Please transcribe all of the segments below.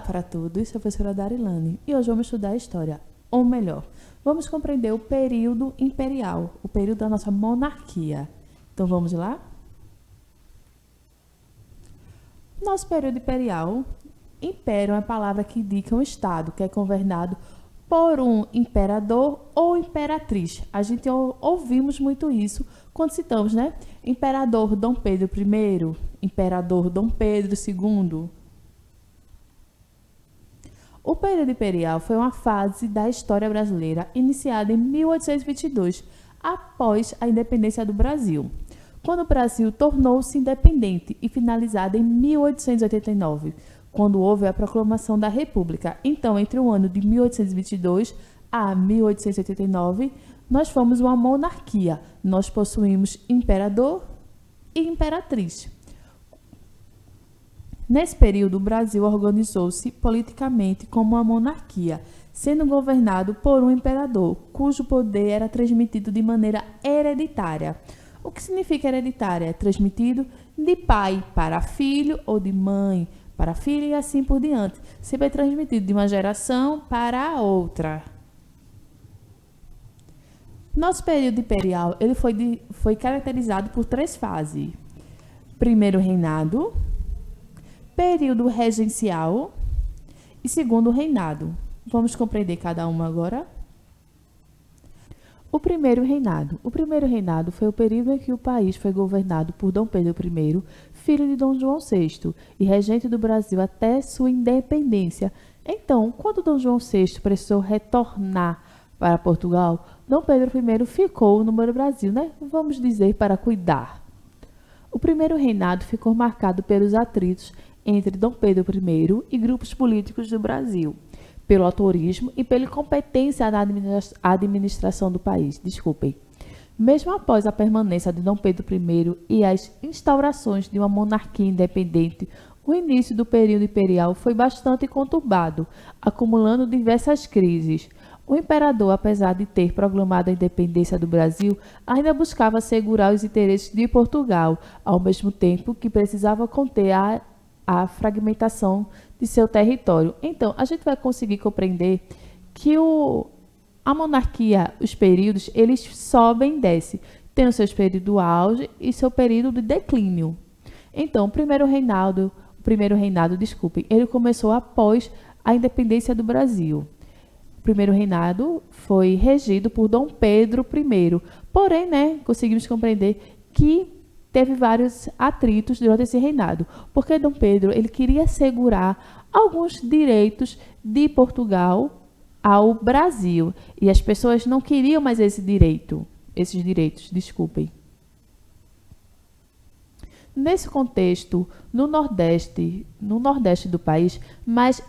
para todos, sou a professora Darilane e hoje vamos estudar a história, ou melhor, vamos compreender o período imperial, o período da nossa monarquia. Então vamos lá? Nosso período imperial, império é uma palavra que indica um estado que é governado por um imperador ou imperatriz. A gente ouvimos muito isso quando citamos, né? Imperador Dom Pedro I, Imperador Dom Pedro II. O período imperial foi uma fase da história brasileira iniciada em 1822, após a independência do Brasil, quando o Brasil tornou-se independente, e finalizada em 1889, quando houve a proclamação da República. Então, entre o ano de 1822 a 1889, nós fomos uma monarquia. Nós possuímos imperador e imperatriz. Nesse período, o Brasil organizou-se politicamente como uma monarquia, sendo governado por um imperador, cujo poder era transmitido de maneira hereditária. O que significa hereditária? É transmitido de pai para filho ou de mãe para filho e assim por diante. Sempre é transmitido de uma geração para a outra. Nosso período imperial ele foi caracterizado por 3 fases. Primeiro reinado, período regencial e segundo reinado. Vamos compreender cada uma agora? O primeiro reinado. O primeiro reinado foi o período em que o país foi governado por Dom Pedro I, filho de Dom João VI, e regente do Brasil até sua independência. Então, quando Dom João VI precisou retornar para Portugal, Dom Pedro I ficou no Brasil, né? Vamos dizer, para cuidar. O primeiro reinado ficou marcado pelos atritos entre Dom Pedro I e grupos políticos do Brasil, pelo autorismo e pela incompetência na administração do país. Mesmo após a permanência de Dom Pedro I e as instaurações de uma monarquia independente, o início do período imperial foi bastante conturbado, acumulando diversas crises. O imperador, apesar de ter proclamado a independência do Brasil, ainda buscava assegurar os interesses de Portugal, ao mesmo tempo que precisava conter a fragmentação de seu território. Então, a gente vai conseguir compreender que a monarquia, os períodos, eles sobem e descem. Tem os seus períodos de auge e seu período de declínio. Então, o primeiro reinado, ele começou após a independência do Brasil. O primeiro reinado foi regido por Dom Pedro I. Porém, né, conseguimos compreender que teve vários atritos durante esse reinado, porque Dom Pedro ele queria assegurar alguns direitos de Portugal ao Brasil, e as pessoas não queriam mais esses direitos. Nesse contexto, no Nordeste do país, mais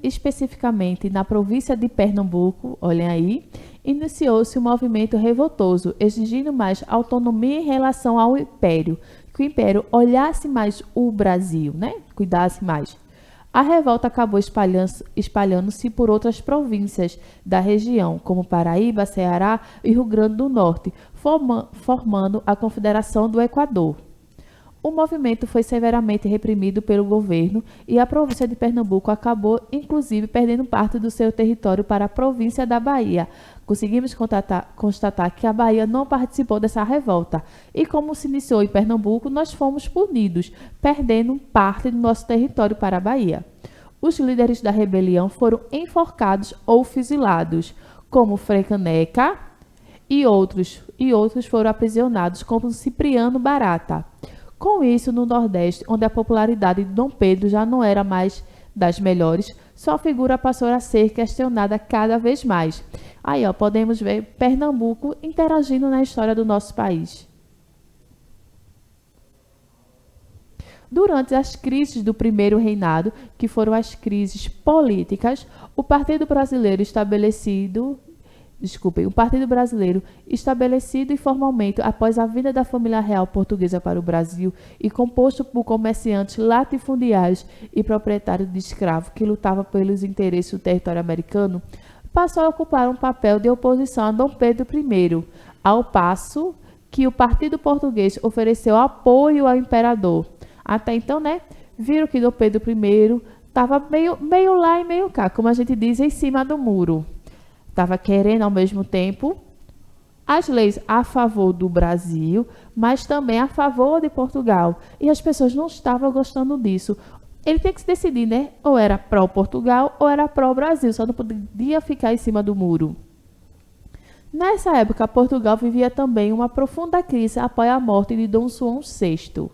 especificamente na província de Pernambuco, olhem aí, iniciou-se um movimento revoltoso, exigindo mais autonomia em relação ao Império, que o Império olhasse mais o Brasil, né? Cuidasse mais. A revolta acabou espalhando-se por outras províncias da região, como Paraíba, Ceará e Rio Grande do Norte, formando a Confederação do Equador. O movimento foi severamente reprimido pelo governo e a província de Pernambuco acabou, inclusive, perdendo parte do seu território para a província da Bahia. Conseguimos constatar que a Bahia não participou dessa revolta e, como se iniciou em Pernambuco, nós fomos punidos, perdendo parte do nosso território para a Bahia. Os líderes da rebelião foram enforcados ou fuzilados, como Frei Caneca e outros foram aprisionados, como Cipriano Barata. Com isso, no Nordeste, onde a popularidade de Dom Pedro já não era mais das melhores, sua figura passou a ser questionada cada vez mais. Aí, podemos ver Pernambuco interagindo na história do nosso país. Durante as crises do primeiro reinado, que foram as crises políticas, o Partido Brasileiro estabelecido informalmente após a vinda da família real portuguesa para o Brasil e composto por comerciantes latifundiários e proprietários de escravos que lutavam pelos interesses do território americano, passou a ocupar um papel de oposição a Dom Pedro I, ao passo que o Partido Português ofereceu apoio ao imperador. Até então, né, viram que Dom Pedro I Estava meio lá e meio cá, como a gente diz, em cima do muro. Estava querendo ao mesmo tempo as leis a favor do Brasil, mas também a favor de Portugal. E as pessoas não estavam gostando disso. Ele tem que se decidir, né? Ou era pró-Portugal ou era pró-Brasil, só não podia ficar em cima do muro. Nessa época, Portugal vivia também uma profunda crise após a morte de Dom João VI,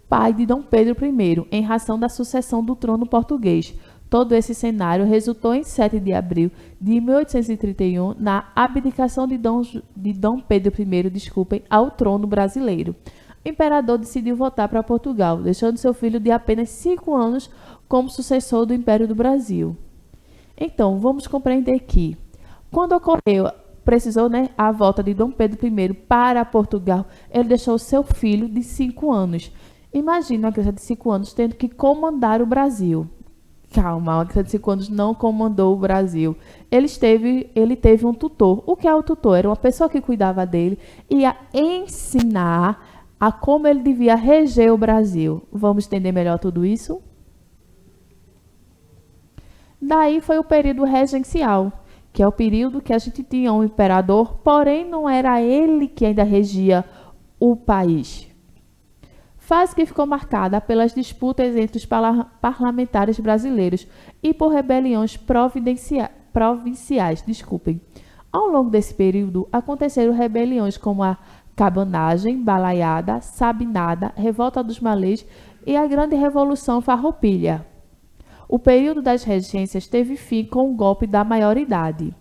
pai de Dom Pedro I, em razão da sucessão do trono português. Todo esse cenário resultou em 7 de abril de 1831 na abdicação de Dom Pedro I, ao trono brasileiro. O imperador decidiu voltar para Portugal, deixando seu filho de apenas 5 anos como sucessor do Império do Brasil. Então, vamos compreender que, quando ocorreu, precisou, né, a volta de Dom Pedro I para Portugal, ele deixou seu filho de 5 anos. Imagina uma criança de 5 anos tendo que comandar o Brasil. Calma, uma criança de 5 anos não comandou o Brasil. Ele teve um tutor. O que é o tutor? Era uma pessoa que cuidava dele e ia ensinar a como ele devia reger o Brasil. Vamos entender melhor tudo isso? Daí foi o período regencial, que é o período que a gente tinha um imperador, porém não era ele que ainda regia o país. Fase que ficou marcada pelas disputas entre os parlamentares brasileiros e por rebeliões provinciais. Ao longo desse período, aconteceram rebeliões como a Cabanagem, Balaiada, Sabinada, Revolta dos Malês e a Grande Revolução Farroupilha. O período das regências teve fim com o golpe da maioridade.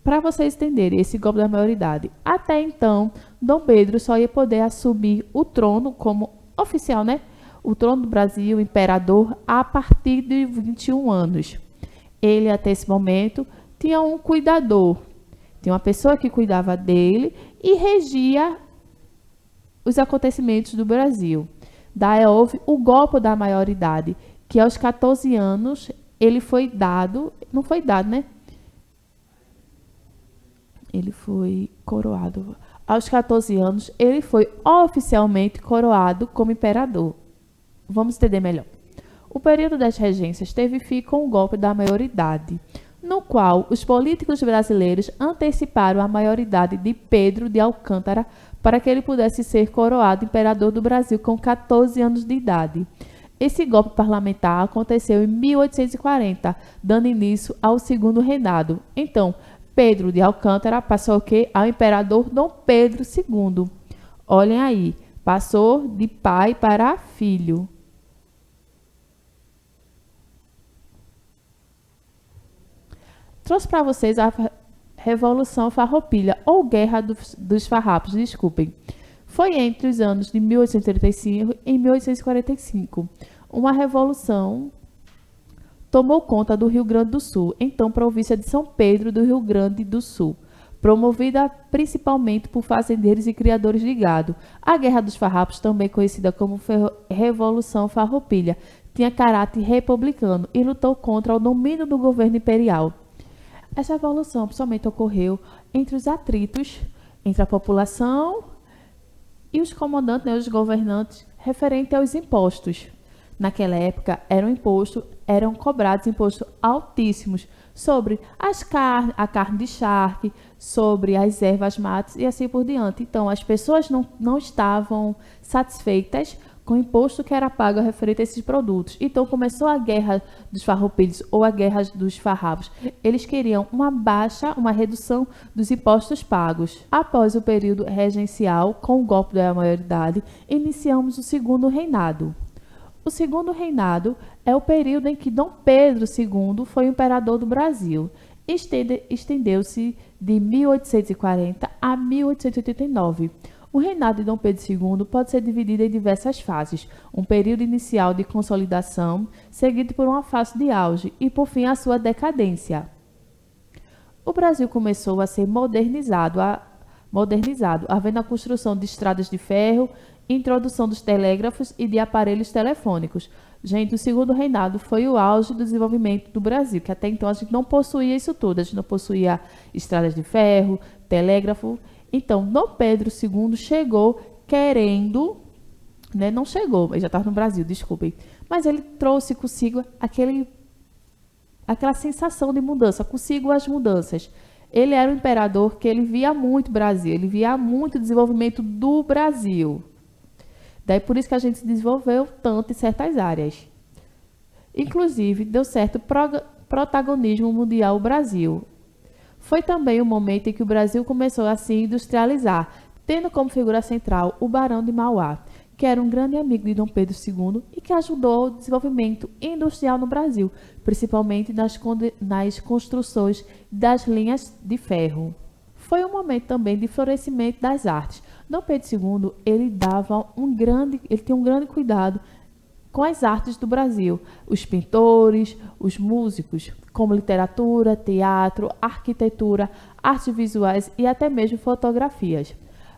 Para vocês entenderem esse golpe da maioridade, até então, Dom Pedro só ia poder assumir o trono como oficial, né? O trono do Brasil, imperador, a partir de 21 anos. Ele, até esse momento, tinha um cuidador. Tinha uma pessoa que cuidava dele e regia os acontecimentos do Brasil. Daí houve o golpe da maioridade, que aos 14 anos ele foi dado, não foi dado, né? Ele foi coroado. Aos 14 anos, ele foi oficialmente coroado como imperador. Vamos entender melhor. O período das regências teve fim com o golpe da maioridade, no qual os políticos brasileiros anteciparam a maioridade de Pedro de Alcântara para que ele pudesse ser coroado imperador do Brasil com 14 anos de idade. Esse golpe parlamentar aconteceu em 1840, dando início ao segundo reinado. Então, Pedro de Alcântara passou o quê? Ao imperador Dom Pedro II. Olhem aí, passou de pai para filho. Trouxe para vocês a Revolução Farroupilha, ou Guerra dos Farrapos, desculpem. Foi entre os anos de 1835 e 1845. Uma revolução tomou conta do Rio Grande do Sul, então província de São Pedro do Rio Grande do Sul, promovida principalmente por fazendeiros e criadores de gado. A Guerra dos Farrapos, também conhecida como Revolução Farroupilha, tinha caráter republicano e lutou contra o domínio do governo imperial. Essa revolução principalmente ocorreu entre os atritos entre a população e os comandantes, né, os governantes, referente aos impostos. Naquela época, eram cobrados impostos altíssimos sobre a carne de charque, sobre as ervas matas e assim por diante. Então, as pessoas não estavam satisfeitas com o imposto que era pago referente a esses produtos. Então, começou a Guerra dos Farroupilhas ou a Guerra dos Farrapos. Eles queriam uma redução dos impostos pagos. Após o período regencial, com o golpe da maioridade, iniciamos o segundo reinado. O segundo reinado é o período em que Dom Pedro II foi imperador do Brasil. Estendeu-se de 1840 a 1889. O reinado de Dom Pedro II pode ser dividido em diversas fases. Um período inicial de consolidação, seguido por uma fase de auge e, por fim, a sua decadência. O Brasil começou a ser modernizado, havendo a construção de estradas de ferro, introdução dos telégrafos e de aparelhos telefônicos. Gente, o segundo reinado foi o auge do desenvolvimento do Brasil, que até então a gente não possuía isso tudo. A gente não possuía estradas de ferro, telégrafo. Então, Dom Pedro II chegou querendo, né, não chegou, ele já estava no Brasil, desculpem, mas ele trouxe consigo aquela sensação de mudança, consigo as mudanças. Ele era um imperador que ele via muito o Brasil, ele via muito o desenvolvimento do Brasil. Daí por isso que a gente se desenvolveu tanto em certas áreas. Inclusive, deu certo protagonismo mundial ao Brasil. Foi também o momento em que o Brasil começou a se industrializar, tendo como figura central o Barão de Mauá, que era um grande amigo de Dom Pedro II e que ajudou o desenvolvimento industrial no Brasil, principalmente nas construções das linhas de ferro. Foi um momento também de florescimento das artes. Dom Pedro II, ele tinha um grande cuidado com as artes do Brasil, os pintores, os músicos, como literatura, teatro, arquitetura, artes visuais e até mesmo fotografias.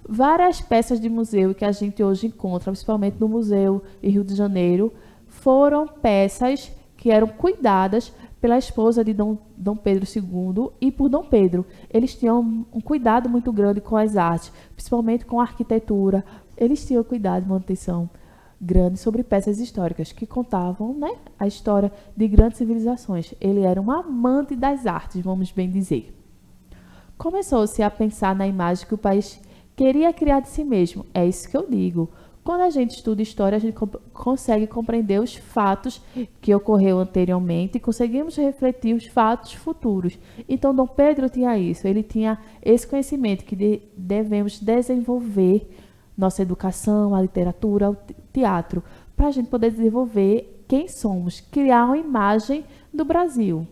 Várias peças de museu que a gente hoje encontra, principalmente no Museu em Rio de Janeiro, foram peças que eram cuidadas pela esposa de Dom Pedro II e por Dom Pedro. Eles tinham um cuidado muito grande com as artes, principalmente com a arquitetura. Eles tinham cuidado de manutenção grande sobre peças históricas que contavam, né, a história de grandes civilizações. Ele era um amante das artes, vamos bem dizer. Começou-se a pensar na imagem que o país queria criar de si mesmo. É isso que eu digo. Quando a gente estuda história, a gente consegue compreender os fatos que ocorreram anteriormente e conseguimos refletir os fatos futuros. Então, Dom Pedro tinha isso. Ele tinha esse conhecimento que devemos desenvolver nossa educação, a literatura, o teatro, para a gente poder desenvolver quem somos, criar uma imagem do Brasil.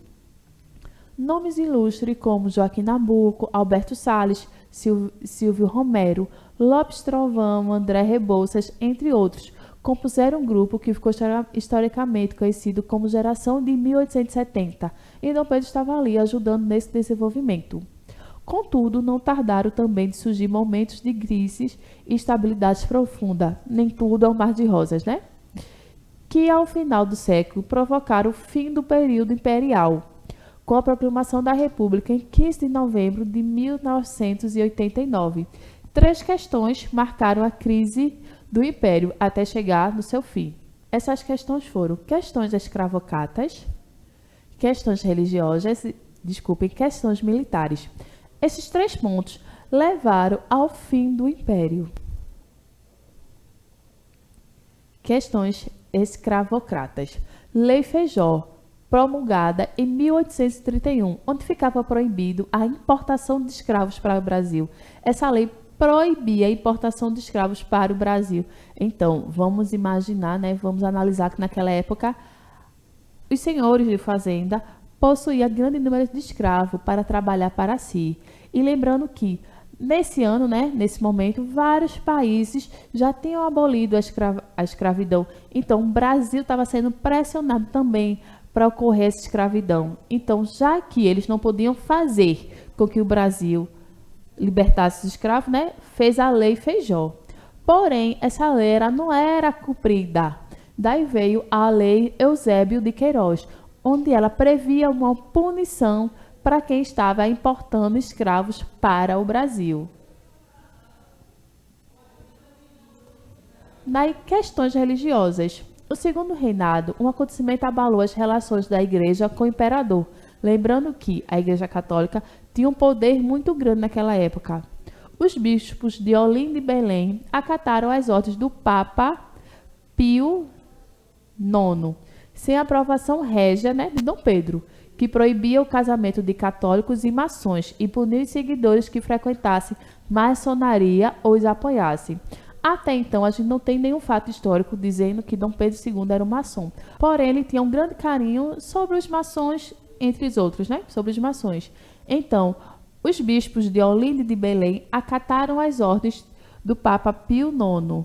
Nomes ilustres como Joaquim Nabuco, Alberto Salles, Silvio Romero, Lopes Trovão, André Rebouças, entre outros, compuseram um grupo que ficou historicamente conhecido como Geração de 1870, e Dom Pedro estava ali ajudando nesse desenvolvimento. Contudo, não tardaram também de surgir momentos de crises e instabilidade profunda, nem tudo é um mar de rosas, né? Que ao final do século provocaram o fim do período imperial, com a proclamação da República em 15 de novembro de 1989. 3 questões marcaram a crise do Império até chegar no seu fim. Essas questões foram questões escravocratas, questões religiosas, questões militares. Esses 3 pontos levaram ao fim do Império. Questões escravocratas. Lei Feijó, promulgada em 1831, onde ficava proibido a importação de escravos para o Brasil. Essa lei proibia a importação de escravos para o Brasil. Então, vamos imaginar, né, vamos analisar que naquela época os senhores de fazenda possuíam grande número de escravos para trabalhar para si. E lembrando que nesse ano, né, nesse momento, vários países já tinham abolido a escravidão. Então, o Brasil estava sendo pressionado também para ocorrer essa escravidão. Então, já que eles não podiam fazer com que o Brasil libertasse os escravos, né, fez a Lei Feijó. Porém, essa lei não era cumprida. Daí veio a Lei Eusébio de Queiroz, onde ela previa uma punição para quem estava importando escravos para o Brasil. Nas questões religiosas, o segundo reinado, um acontecimento abalou as relações da igreja com o imperador, lembrando que a Igreja Católica tinha um poder muito grande naquela época. Os bispos de Olinda e Belém acataram as ordens do Papa Pio IX, sem aprovação régia, né, de Dom Pedro, que proibia o casamento de católicos e maçons e punia os seguidores que frequentassem maçonaria ou os apoiassem. Até então, a gente não tem nenhum fato histórico dizendo que Dom Pedro II era um maçom. Porém, ele tinha um grande carinho sobre os maçons, entre os outros, né? Sobre os maçons. Então, os bispos de Olinda e de Belém acataram as ordens do Papa Pio IX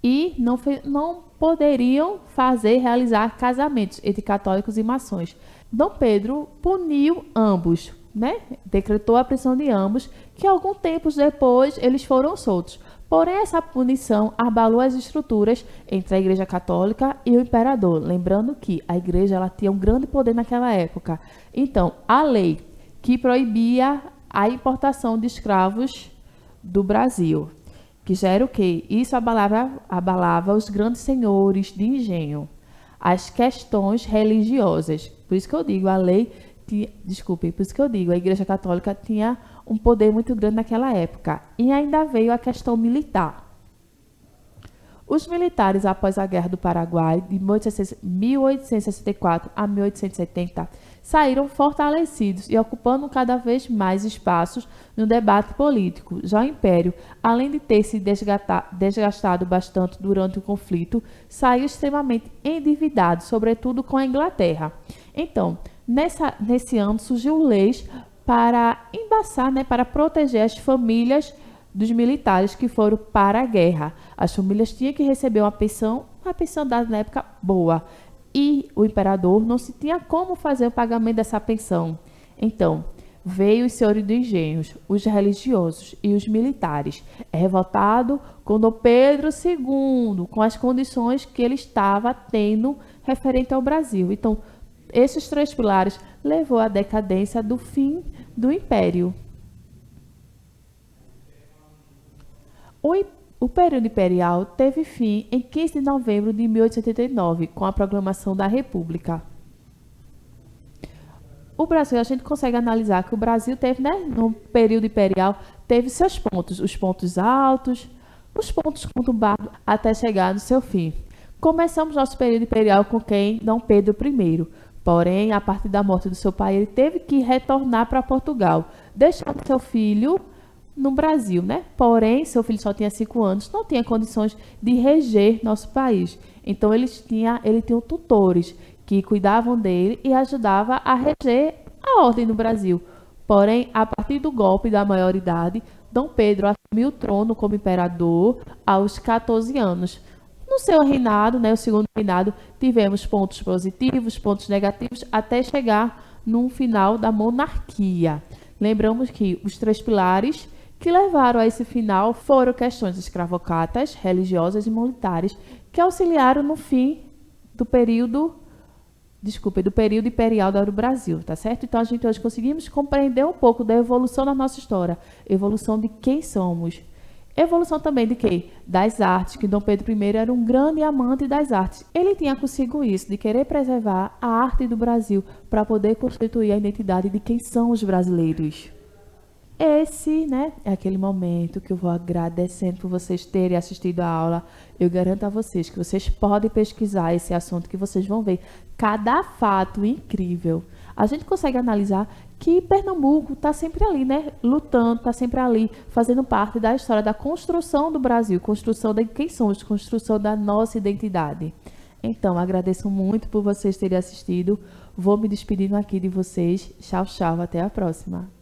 e não poderiam realizar casamentos entre católicos e maçons. Dom Pedro puniu ambos, né? Decretou a prisão de ambos, que algum tempo depois eles foram soltos. Porém, essa punição abalou as estruturas entre a Igreja Católica e o imperador. Lembrando que a Igreja ela tinha um grande poder naquela época. Então, a lei que proibia a importação de escravos do Brasil, que já era o quê? Isso abalava os grandes senhores de engenho. as questões religiosas. Por isso que eu digo, por isso que eu digo, a Igreja Católica tinha um poder muito grande naquela época. E ainda veio a questão militar. Os militares, após a Guerra do Paraguai, de 1864 a 1870, saíram fortalecidos e ocupando cada vez mais espaços no debate político. Já o Império, além de ter se desgastado bastante durante o conflito, saiu extremamente endividado, sobretudo com a Inglaterra. Então, nesse ano, surgiu leis para embaçar, para proteger as famílias dos militares que foram para a guerra. As famílias tinham que receber uma pensão dada na época boa. E o imperador não se tinha como fazer o pagamento dessa pensão. Então, veio os senhores dos engenhos, os religiosos e os militares, revoltado com Dom Pedro II, com as condições que ele estava tendo referente ao Brasil. Então, esses três pilares levou à decadência do fim do Império. O período imperial teve fim em 15 de novembro de 1889, com a proclamação da República. O Brasil, a gente consegue analisar que o Brasil teve, no período imperial, teve seus pontos, os pontos altos, os pontos conturbados, até chegar no seu fim. Começamos nosso período imperial com quem? Dom Pedro I. Porém, a partir da morte do seu pai, ele teve que retornar para Portugal, deixando seu filho no Brasil, Porém, seu filho só tinha 5 anos, não tinha condições de reger nosso país. Então, ele tinha tutores que cuidavam dele e ajudavam a reger a ordem no Brasil. Porém, a partir do golpe da maioridade, Dom Pedro assumiu o trono como imperador aos 14 anos. No seu reinado, o segundo reinado, tivemos pontos positivos, pontos negativos, até chegar no final da monarquia. Lembramos que os três pilares que levaram a esse final foram questões escravocratas, religiosas e militares, que auxiliaram no fim do período imperial do Brasil, tá certo? Então, a gente hoje conseguimos compreender um pouco da evolução da nossa história, evolução de quem somos, evolução também de quê? Das artes, que Dom Pedro I era um grande amante das artes. Ele tinha consigo isso, de querer preservar a arte do Brasil, para poder constituir a identidade de quem são os brasileiros. Esse, é aquele momento que eu vou agradecendo por vocês terem assistido a aula. Eu garanto a vocês que vocês podem pesquisar esse assunto, que vocês vão ver cada fato incrível. A gente consegue analisar que Pernambuco está sempre ali, lutando, está sempre ali, fazendo parte da história da construção do Brasil, construção de quem somos, construção da nossa identidade. Então, agradeço muito por vocês terem assistido. Vou me despedindo aqui de vocês. Tchau, tchau. Até a próxima.